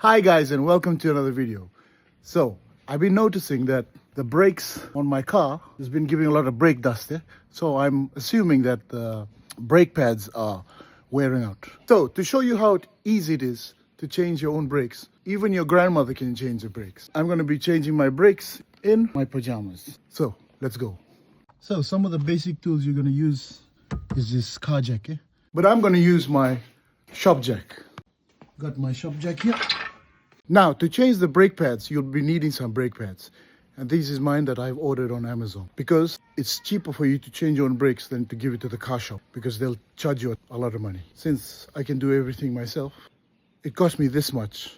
Hi guys, and welcome to another video. So I've been noticing that the brakes on my car has been giving a lot of brake dust. So I'm assuming that the brake pads are wearing out. So to show you how easy it is to change your own brakes, even your grandmother can change the brakes. I'm going to be changing my brakes in my pajamas. So let's go. So some of the basic tools you're going to use is this car jack. But I'm going to use my shop jack. Got my shop jack here. Now, to change the brake pads, you'll be needing some brake pads. And this is mine that I've ordered on Amazon. Because it's cheaper for you to change your own brakes than to give it to the car shop. Because they'll charge you a lot of money. Since I can do everything myself, it cost me this much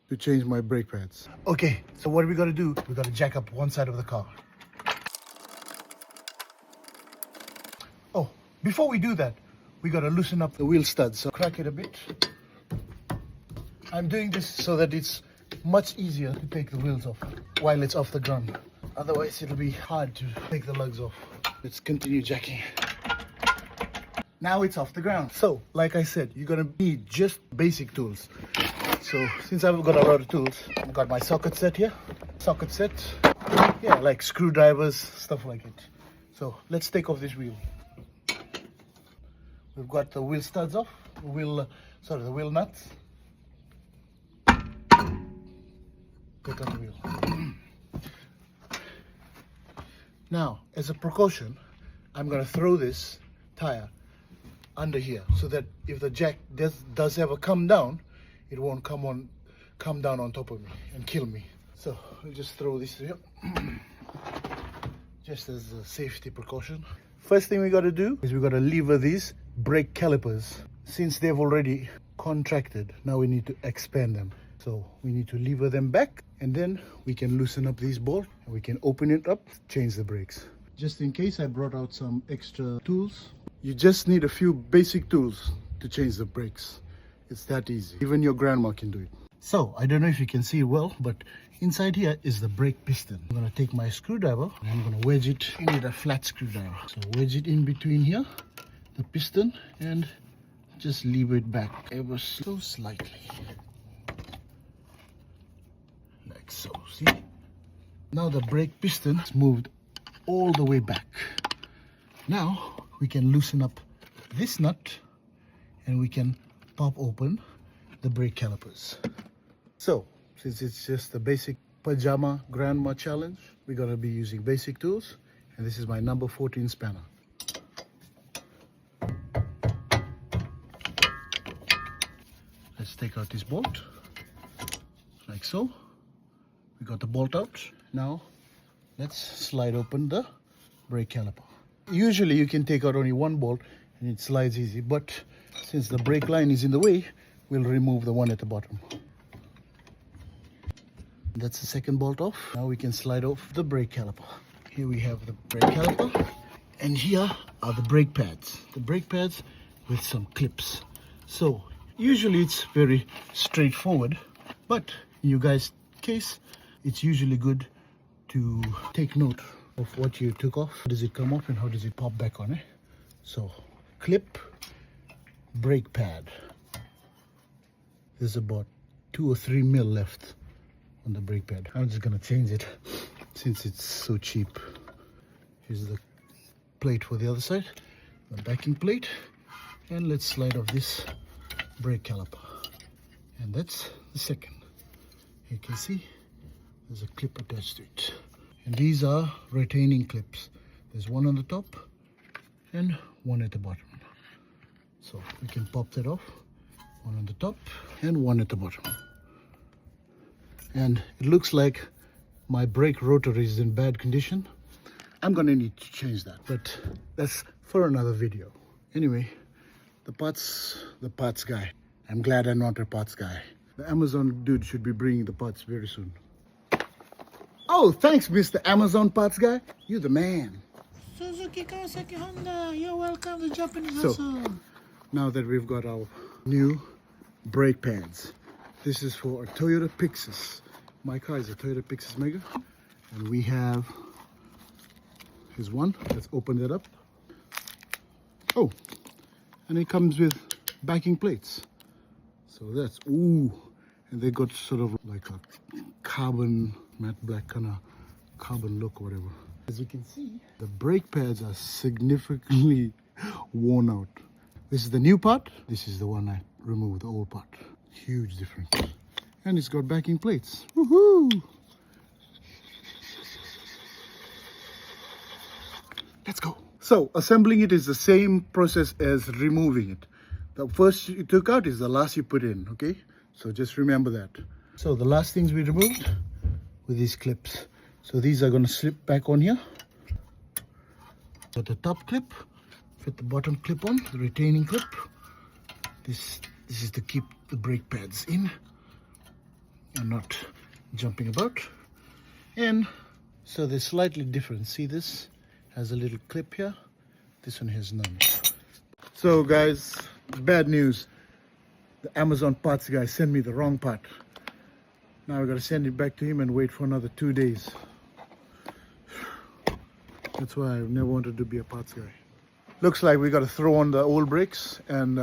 to change my brake pads. Okay, so what we got to do, we got to jack up one side of the car. Oh, before we do that, we got to loosen up the wheel studs. So crack it a bit. I'm doing this so that it's much easier to take the wheels off while it's off the ground. Otherwise, it'll be hard to take the lugs off. Let's continue jacking. Now it's off the ground. So, like I said, you're gonna need just basic tools. So, since I've got a lot of tools, I've got my socket set here. Socket set, yeah, like screwdrivers, stuff like it. So, let's take off this wheel. We've got the wheel studs off, the wheel nuts. Take out the wheel. Now, as a precaution, I'm going to throw this tire under here so that if the jack does ever come down, it won't come down on top of me and kill me. So I'll just throw this here, just as a safety precaution. First thing we got to do is we got to lever these brake calipers. Since they've already contracted, now we need to expand them. So we need to lever them back, and then we can loosen up these bolts and we can open it up, change the brakes. Just in case, I brought out some extra tools. You just need a few basic tools to change the brakes. It's that easy. Even your grandma can do it. So I don't know if you can see it well, but inside here is the brake piston. I'm going to take my screwdriver and I'm going to wedge it in with a flat screwdriver. So wedge it in between here, the piston, and just lever it back ever so slightly. Like so, see? Now the brake piston is moved all the way back. Now we can loosen up this nut and we can pop open the brake calipers. So, since it's just a basic pajama grandma challenge, we're gonna be using basic tools, and this is my number 14 spanner. Let's take out this bolt, like so. We got the bolt out. Now let's slide open the brake caliper. Usually you can take out only one bolt and it slides easy, but since the brake line is in the way, we'll remove the one at the bottom. That's the second bolt off. Now we can slide off the brake caliper. Here we have the brake caliper, and here are the brake pads. The brake pads with some clips. So usually it's very straightforward, but in you guys' case, it's usually good to take note of what you took off. How does it come off and how does it pop back on? So clip, brake pad. There's about 2 or 3 mil left on the brake pad. I'm just gonna change it since it's so cheap. Here's the plate for the other side, the backing plate, and let's slide off this brake caliper. And that's the second. You can see there's a clip attached to it. And these are retaining clips. There's one on the top and one at the bottom. So we can pop that off. One on the top and one at the bottom. And it looks like my brake rotor is in bad condition. I'm gonna need to change that, but that's for another video. Anyway, the parts guy. I'm glad I'm not a parts guy. The Amazon dude should be bringing the parts very soon. Oh, thanks, Mr. Amazon parts guy. You're the man. Suzuki, Kawasaki, Honda, you're welcome to Japanese So, also. now that we've got our new brake pads, this is for a Toyota Pixus. My car is a Toyota Pixus Mega, and we have, here's one. Let's open that up. Oh, and it comes with backing plates. So that's, ooh, And they got sort of like a carbon, matte black kind of carbon look or whatever. As you can see, the brake pads are significantly worn out. This is the new part. This is the one I removed, the old part. Huge difference. And it's got backing plates. Woohoo! Let's go. So assembling it is the same process as removing it. The first you took out is the last you put in, okay? So just remember that. So the last things we removed with these clips. So these are going to slip back on here. Got the top clip, fit the bottom clip on, the retaining clip. This is to keep the brake pads in and not jumping about. And so they're slightly different. See, this has a little clip here. This one has none. So guys, bad news. The Amazon parts guy sent me the wrong part. Now I gotta send it back to him and wait for another 2 days. That's why I've never wanted to be a parts guy. Looks like we gotta throw on the old brakes and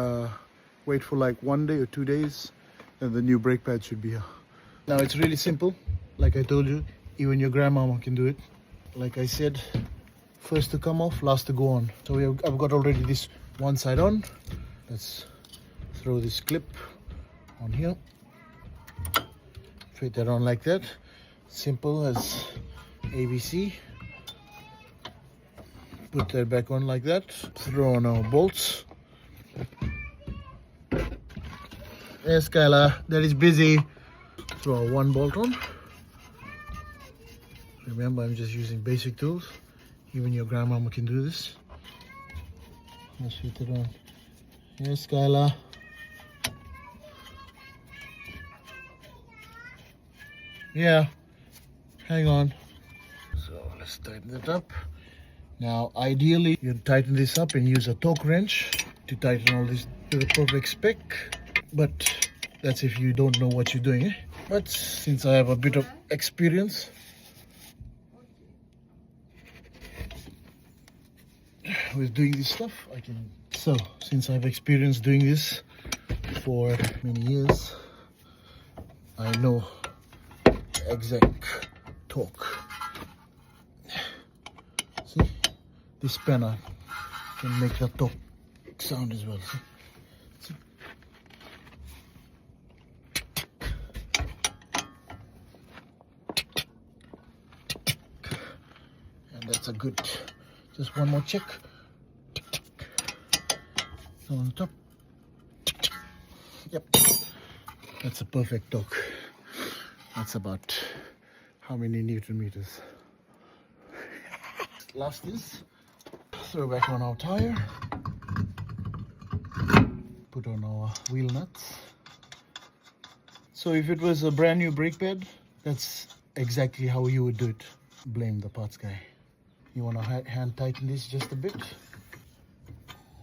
wait for like 1 day or 2 days, and the new brake pad should be here. Now it's really simple. Like I told you, even your grandmama can do it. Like I said, first to come off, last to go on. So I've got already this one side on. Let's throw this clip on here, fit that on like that. Simple as ABC. Put that back on like that. Throw on our bolts. Yes, Kyla, that is busy. Throw our one bolt on. Remember, I'm just using basic tools. Even your grandmama can do this. Let's fit it on. Yes, Kyla. Yeah, hang on. So let's tighten that up. Now, ideally, you tighten this up and use a torque wrench to tighten all this to the perfect spec. But that's if you don't know what you're doing. But since I have a bit of experience, with doing this stuff, I can. So, since I've experienced doing this for many years, I know exact torque. See, this spanner can make the torque sound as well. See? And that's a good. Just one more check. On the top. Yep, that's a perfect torque. That's about how many Newton meters? Last is throw back on our tire, put on our wheel nuts. So if it was a brand new brake pad, that's exactly how you would do it. Blame the parts guy. You want to hand tighten this just a bit.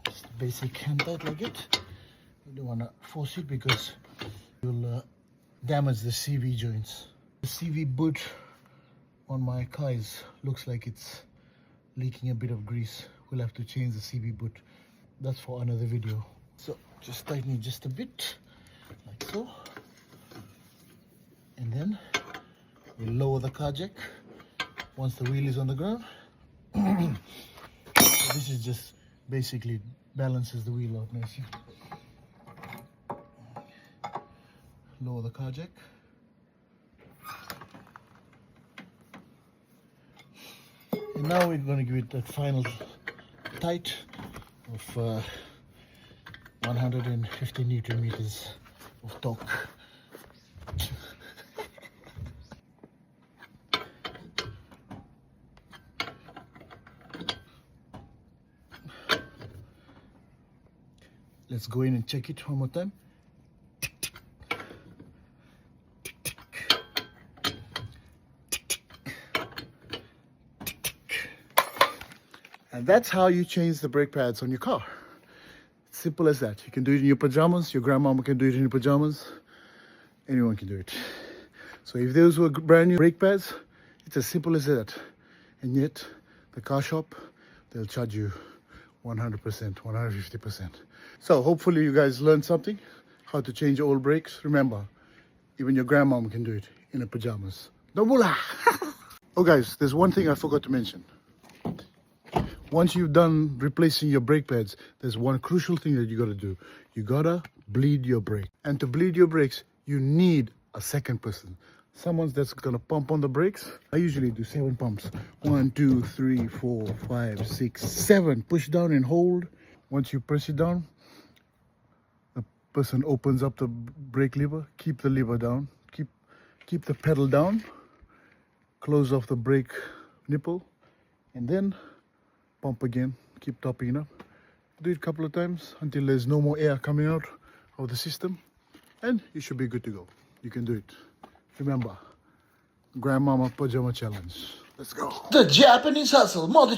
Just a basic hand tight like it. You don't want to force it because you'll damage the CV joints. The CV boot on my car looks like it's leaking a bit of grease. We'll have to change the CV boot. That's for another video. So just tighten it just a bit, like so. And then we'll lower the car jack once the wheel is on the ground. So this is just basically balances the wheel out nicely. Lower the car jack. And now we're going to give it that final tight of 150 Newton meters of torque. Let's go in and check it one more time. And that's how you change the brake pads on your car. It's simple as that. You can do it in your pajamas. Your grandmama can do it in your pajamas. Anyone can do it. So if those were brand new brake pads, it's as simple as that. And yet, the car shop, they'll charge you 100%, 150%. So hopefully you guys learned something, how to change old brakes. Remember, Even your grandmom can do it in her pajamas. Dobula! Oh guys, there's one thing I forgot to mention. Once you've done replacing your brake pads, there's one crucial thing that you gotta do. You gotta bleed your brake. And to bleed your brakes, you need a second person. Someone that's gonna pump on the brakes. I usually do 7 pumps. 1, 2, 3, 4, 5, 6, 7. Push down and hold. Once you press it down, the person opens up the brake lever. Keep the lever down. Keep the pedal down. Close off the brake nipple. And then pump again. Keep topping it up. Do it a couple of times until there's no more air coming out of the system. And you should be good to go. You can do it. Remember, Grandmama Pajama Challenge. Let's go. The Japanese hustle, Motor